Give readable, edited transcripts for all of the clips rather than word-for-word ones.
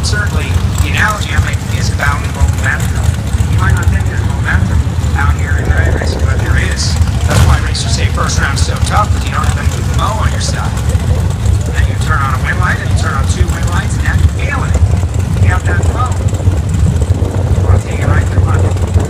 certainly the analogy I'm making is about momentum. You might not think there's momentum out here in drag racing, but there is. That's why racers say first round is so tough, because you don't have any mo on your side. Then you turn on a wind light, and you turn on two wind lights, and now you're feeling it. You got that mo. I'll take it right through my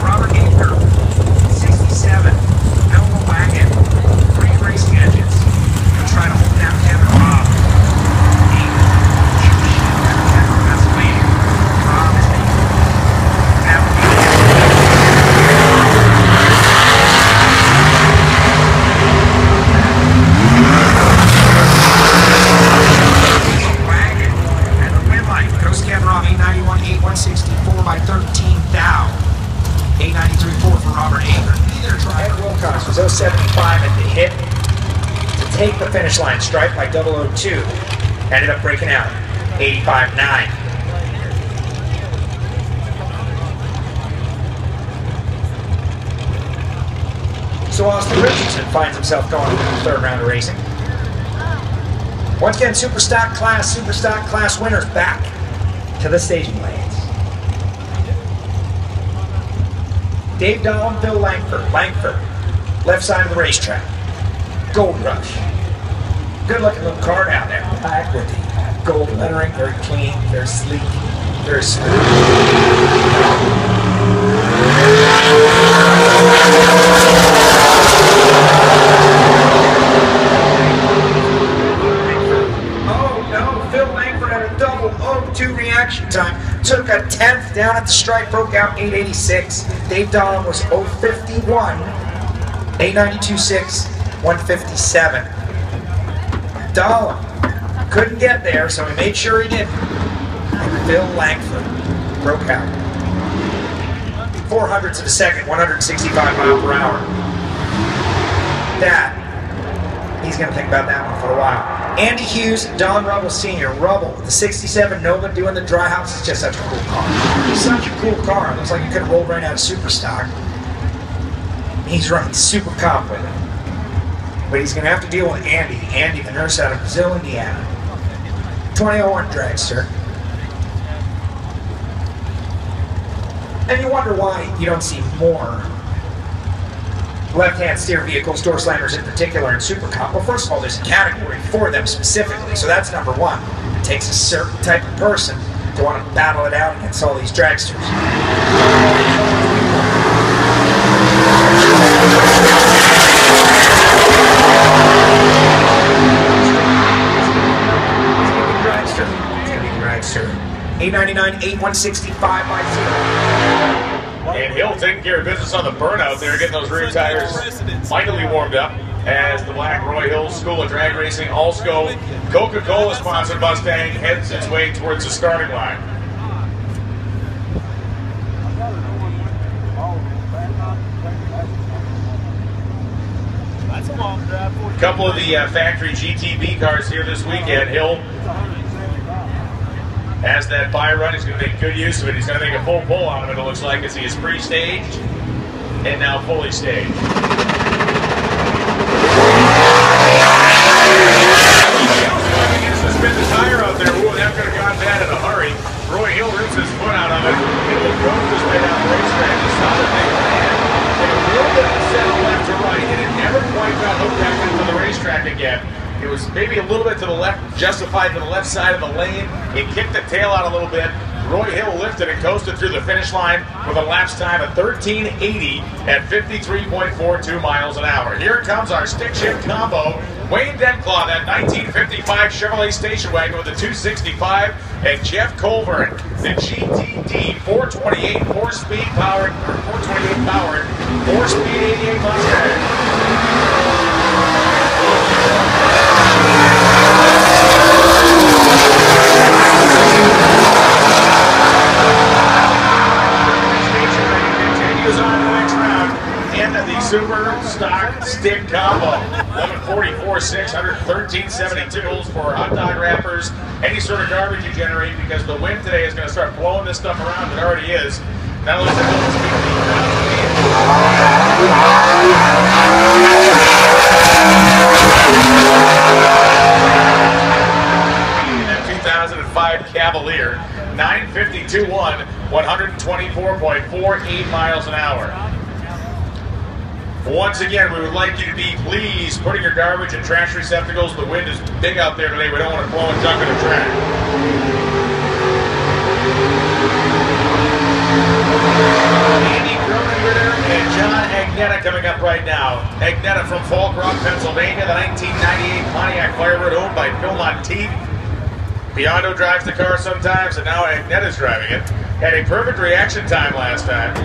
Robert Aker, 67, Nova wagon, 3 racing engines. You'll try to hold down Kevin Robb. Pennsylvania. Robb is the wagon and the wind light. Goes Kevin Robb, 891, 8164 by 13 thou. 893.4 for Robert Aker. Neither driver. Ed Wilcox was 075 at the hit to take the finish line. Stripe by 002. Ended up breaking out 85.9. So Austin Richardson finds himself going into the third round of racing. Once again, super stock class winners back to the staging lanes. Dave Dahl and Phil Langford, left side of the racetrack. Gold Rush. Good looking little car down there. Black with the gold lettering, very clean, very sleek, very smooth. Oh no, Phil Langford had a double 0-2 reaction time. Took a 10th down at the stripe, broke out 886. Dave Dahl was 051, 892.6, 157. Dahl couldn't get there, so he made sure he didn't. And Phil Langford broke out. 400ths of a second, 165 miles per hour. That, he's going to think about that one for a while. Andy Hughes, Don Rubble Sr. Rubble, the 67 Nova doing the dry house is just such a cool car. It's such a cool car. It looks like you could have rolled right out of Superstock. He's running super comp with it. But he's going to have to deal with Andy, the nurse out of Brazil, Indiana. 2001 dragster. And you wonder why you don't see more left-hand steer vehicles, door slammers in particular, in Super Comp. Well, first of all, there's a category for them specifically, so that's number one. It takes a certain type of person to want to battle it out against all these dragsters. It's going to be the dragster. 899, 8165 by 0. And Hill taking care of business on the burnout there, getting those rear tires mightily warmed up as the Black Roy Hill School of Drag Racing Allsco Coca-Cola sponsored Mustang heads its way towards the starting line. A couple of the factory GTB cars here this weekend. Hill has that buy run. He's going to make good use of it. He's going to make a full pull out of it, it looks like, as he is pre-staged and now fully staged. Spin the tire out there. Ooh, that could have gone bad in a hurry. Roy Hill rips his foot out of it. It will go his way down the racetrack. He saw the big man. Take a little bit of settle left to right, and it never quite got hooked back into the racetrack again. It was maybe a little bit to the left, justified to the left side of the lane. It kicked the tail out a little bit. Roy Hill lifted and coasted through the finish line with a lapse time of 1380 at 53.42 miles an hour. Here comes our stick shift combo. Wayne Denclaw, that 1955 Chevrolet station wagon with a 265, and Jeff Colburn, the GTD 428 4-speed powered, or 428 powered 4-speed 88 Mustang. Continues on the next round into the super stock stick combo. 1144.6, 113.72 for hot dog wrappers, any sort of garbage you generate, because the wind today is going to start blowing this stuff around. It already is. Not only that, in that 2005 2005 Cavalier, 952.1, 124.48 miles an hour. Once again, we would like you to be please putting your garbage in trash receptacles. The wind is big out there today. We don't want to blow and junk in the track. Andy Cronenberger and John Agnetta coming up right now. Agnetta from Falk Rock, Pennsylvania, the 1998 Pontiac Firebird owned by Phil Monteith. Biondo drives the car sometimes, and now Agnetta's driving it. Had a perfect reaction time last time.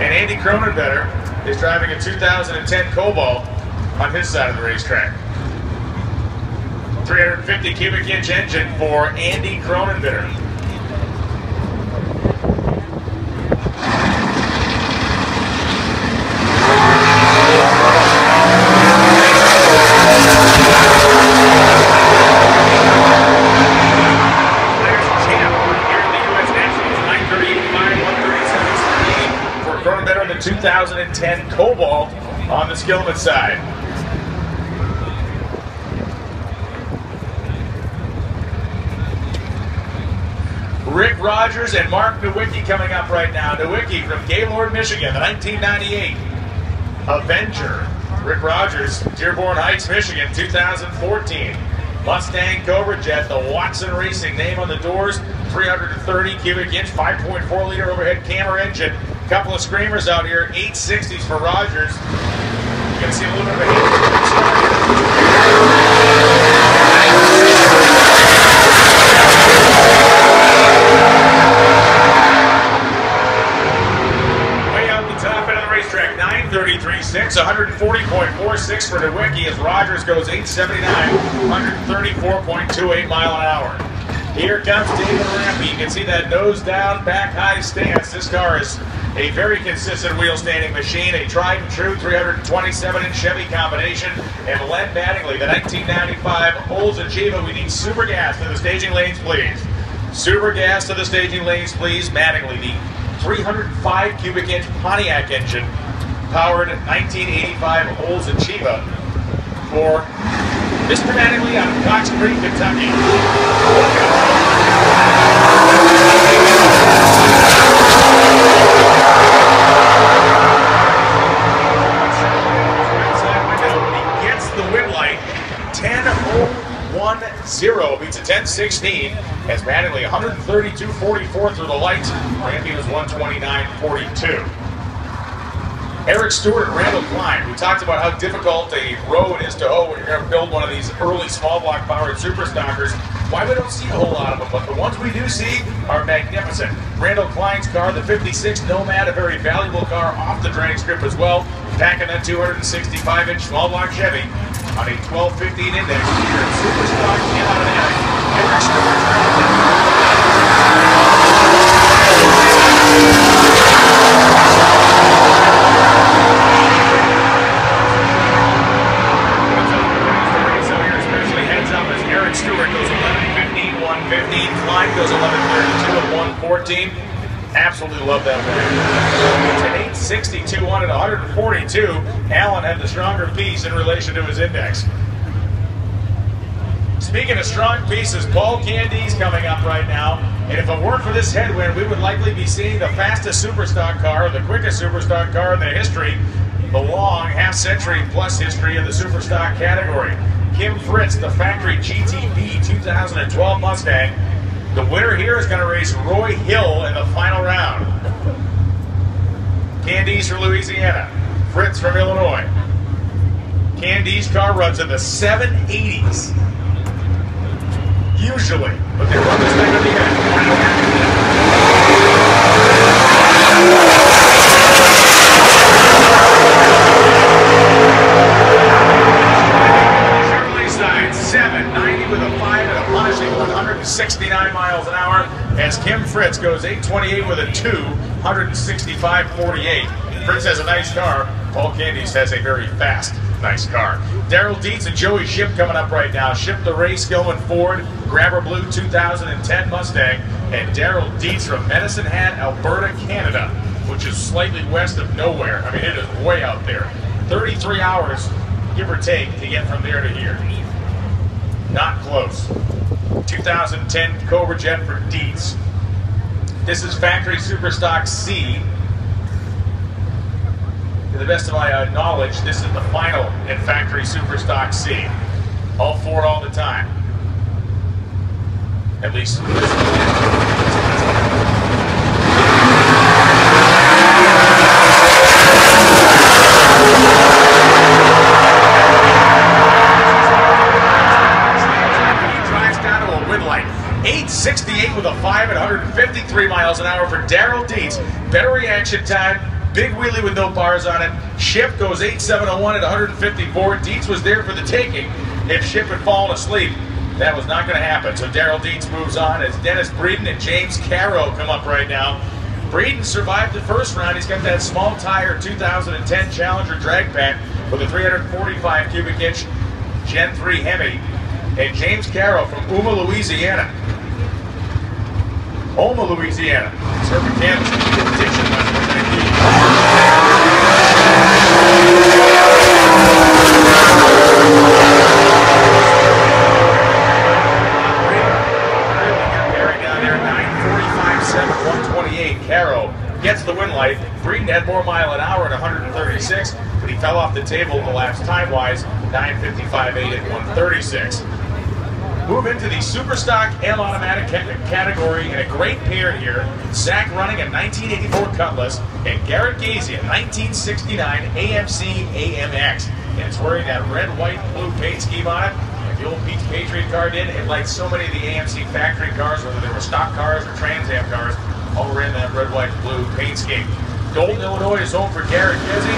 And Andy Cronenberger is driving a 2010 Cobalt on his side of the racetrack. 350 cubic inch engine for Andy Cronenberger. For Cronenberger, the 2010 Cobalt on the Skillman side. Rick Rogers and Mark Nowicki coming up right now. Nowicki from Gaylord, Michigan, the 1998 Avenger. Rick Rogers, Dearborn Heights, Michigan, 2014. Mustang Cobra Jet, the Watson Racing name on the doors, 330 cubic inch, 5.4 liter overhead camera engine. Couple of screamers out here, 860s for Rogers. You're going to see a little bit of a hit. Way out the top end of the racetrack, 933.6, 140.46 for Nowicki as Rogers goes 879, 134.28 mile an hour. Here comes David Rampy. You can see that nose down, back high stance. This car is a very consistent wheel standing machine, a tried and true 327-inch Chevy combination. And Len Mattingly, the 1995 Oldsmobile. We need super gas to the staging lanes, please. Super gas to the staging lanes, please. Mattingly, the 305 cubic inch Pontiac engine, powered 1985 Oldsmobile for Mr. Mattingly out of Cox Creek, Kentucky. Gets the win light, 10.010, beats a 10.16 as Mattingly 132.44 through the lights. Rampy was 129.42. Eric Stewart and Randall Klein. We talked about how difficult a road is to hoe when you're going to build one of these early small block powered super stockers. Why we don't see a whole lot of them, but the ones we do see are magnificent. Randall Klein's car, the 56 Nomad, a very valuable car off the drag strip as well. Packing that 265-inch small block Chevy on a 1215 index. Here in super stock and automatic. Eric Stewart's Stewart goes 11.15, 1.15. Klein goes 11.32 and 1.14. Absolutely love that one. It's an 8.62 on it, 142. Allen had the stronger piece in relation to his index. Speaking of strong pieces, Paul Candy's coming up right now. And if it weren't for this headwind, we would likely be seeing the fastest superstock car, the quickest superstock car in the history, the long half-century plus history of the superstock category. Kim Fritz, the factory GTB 2012 Mustang. The winner here is going to race Roy Hill in the final round. Candice from Louisiana, Fritz from Illinois. Candice's car runs in the 780s. Usually, but they run this thing on the end. Side 790 with a 5 and a punishing 169 miles an hour as Kim Fritz goes 828 with a 2, 165.48. Fritz has a nice car. Paul Candice has a very fast, nice car. Daryl Dietz and Joey Ship coming up right now. Ship the race, Gilman Ford, Grabber Blue 2010 Mustang, and Daryl Dietz from Medicine Hat, Alberta, Canada, which is slightly west of nowhere. I mean, it is way out there. 33 hours, give or take, to get from there to here. Not close. 2010 Cobra Jet for Dietz. This is factory Superstock C. To the best of my knowledge, this is the final in factory Superstock C. All four all the time. At least this one. Drives down to a win light. 868 with a 5 at 153 miles an hour for Daryl Dietz. Better reaction time. Big wheelie with no bars on it. Ship goes 8.701 at 154. Dietz was there for the taking. If Ship had fallen asleep, that was not going to happen. So Daryl Dietz moves on as Dennis Breeden and James Caro come up right now. Breeden survived the first round. He's got that small tire 2010 Challenger drag pack with a 345 cubic inch Gen 3 Hemi. And James Caro from Houma, Louisiana. Surfing Kansas. Caro gets the win light. Breeden had more mile an hour at 136, but he fell off the table in the laps time-wise, 9:55.8 at 136. Move into the Superstock M Automatic category, and a great pair here. Zach running a 1984 Cutlass, and Garrett Gazy a 1969 AMC AMX. And it's wearing that red, white, blue paint scheme on it. If the old Pete's Patriot car did, and like so many of the AMC factory cars, whether they were stock cars or Trans Am cars, all ran that red, white, blue paint scheme. Golden, Illinois is home for Garrett Gazy.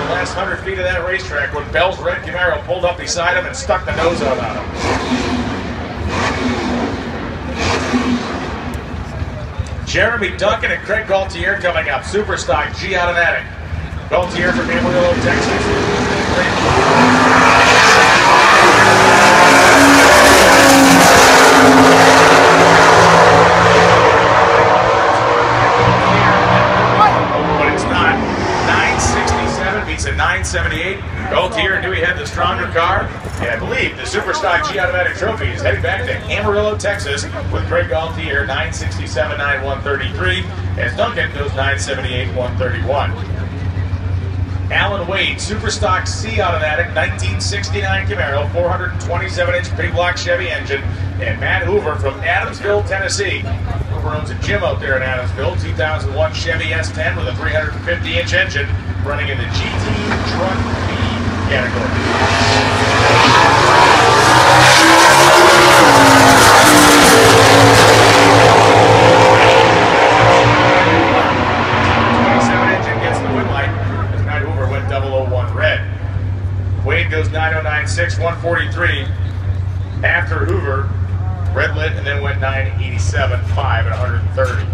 Last 100 feet of that racetrack when Bell's red Camaro pulled up beside him and stuck the nose out on him. Jeremy Duncan and Craig Gaultier coming up. Superstock G Automatic. Gaultier from Amarillo, Texas. But it's not. 967 beats a 978. Gaultier knew he had the stronger car. And I believe the Superstock G Automatic Trophy is heading back to Amarillo, Texas with Craig Gaultier, 967, 9133, as Duncan goes 978, 131. Alan Wade, Superstock C Automatic, 1969 Camaro, 427-inch big block Chevy engine, and Matt Hoover from Adamsville, Tennessee. Hoover owns a gym out there in Adamsville, 2001 Chevy S10 with a 350-inch engine, running in the GT Truck B category. Wade goes 9096, 143 after Hoover, red lit, and then went 987, 5 at 130.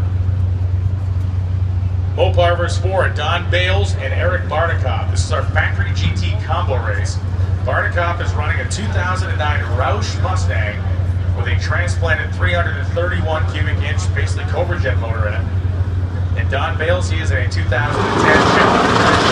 Mopar vs. Ford, Don Bales and Eric Bartikov. This is our factory GT combo race. Bartikov is running a 2009 Roush Mustang with a transplanted 331 cubic inch, basically Cobra Jet motor in it. And Don Bales, he is in a 2010 Chevrolet.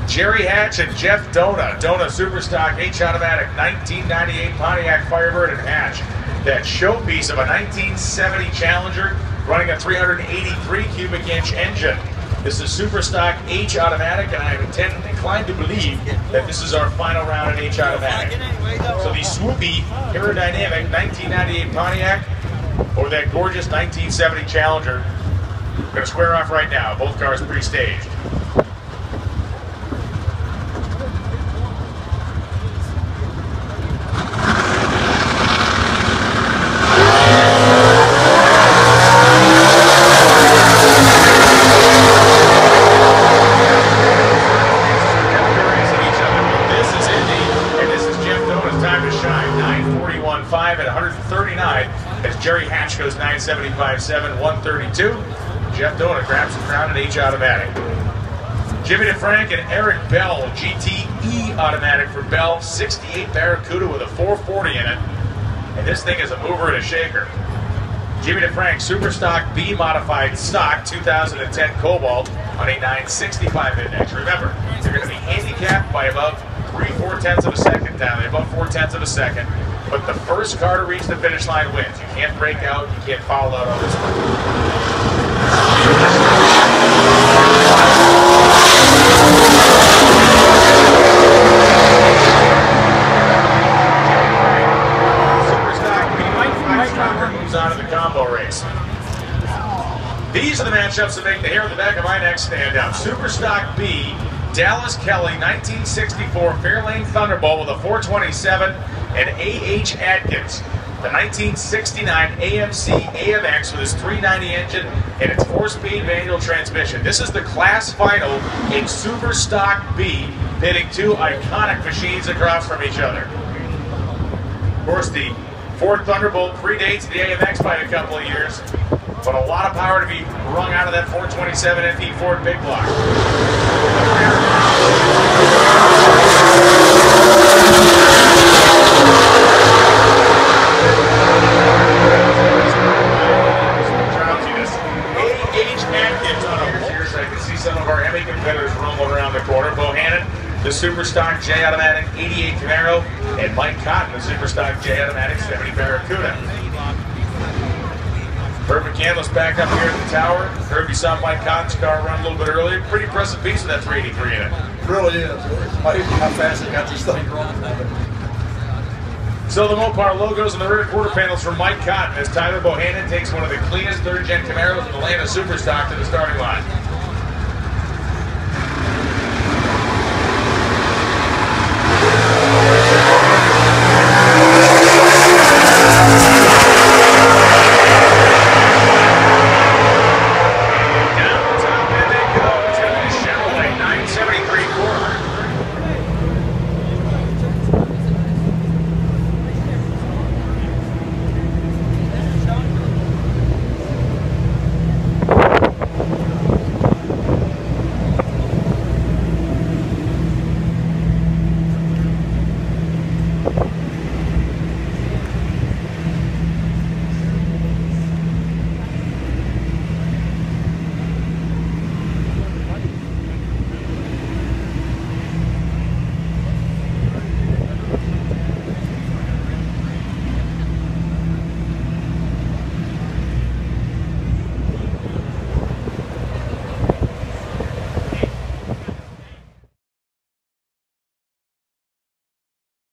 Jerry Hatch and Jeff Dona. Dona Superstock H Automatic, 1998 Pontiac Firebird and Hatch. That showpiece of a 1970 Challenger running a 383 cubic inch engine. This is Superstock H Automatic, and I'm inclined to believe that this is our final round in H Automatic. So the swoopy, aerodynamic 1998 Pontiac or that gorgeous 1970 Challenger. We're going to square off right now. Both cars pre-staged. At Jerry Hatch goes 975.7, 132. Jeff Donut grabs the crown at H automatic. Jimmy DeFrank and Eric Bell, GTE automatic for Bell, 68 Barracuda with a 440 in it. And this thing is a mover and a shaker. Jimmy DeFrank, Super Stock B modified stock, 2010 Cobalt on a 965 index. Remember, you're going to be handicapped by about 3/4 tenths of a second down there, about 4/10 of a second. But the first car to reach the finish line wins. You can't break out, you can't foul out on this one. Out of the combo race. These are the matchups that make the hair on the back of my neck stand out. Super Stock B, Dallas Kelly, 1964 Fairlane Thunderbolt with a 427, and A.H. Atkins, the 1969 AMC AMX with his 390 engine and its 4-speed manual transmission. This is the class final in Super Stock B, pitting two iconic machines across from each other. Of course, the Ford Thunderbolt predates the AMX by a couple of years, but a lot of power to be wrung out of that 427 FE Ford big block. A.H. Atkins on a here, so I can see some of our Hemi competitors rumbling around the corner. Bohannon, the Super Stock J Automatic 88 Camaro, and Mike Cotton, the Super Stock J Automatic 70 Barracuda. Herb McCandless back up here at the tower. Herb, you saw Mike Cotton's car run a little bit earlier. Pretty impressive piece with that 383 in it. It really is. It's amazing how fast they got this thing running. So the Mopar logos and the rear quarter panels from Mike Cotton as Tyler Bohannon takes one of the cleanest third-gen Camaros in the land of Super Stock to the starting line.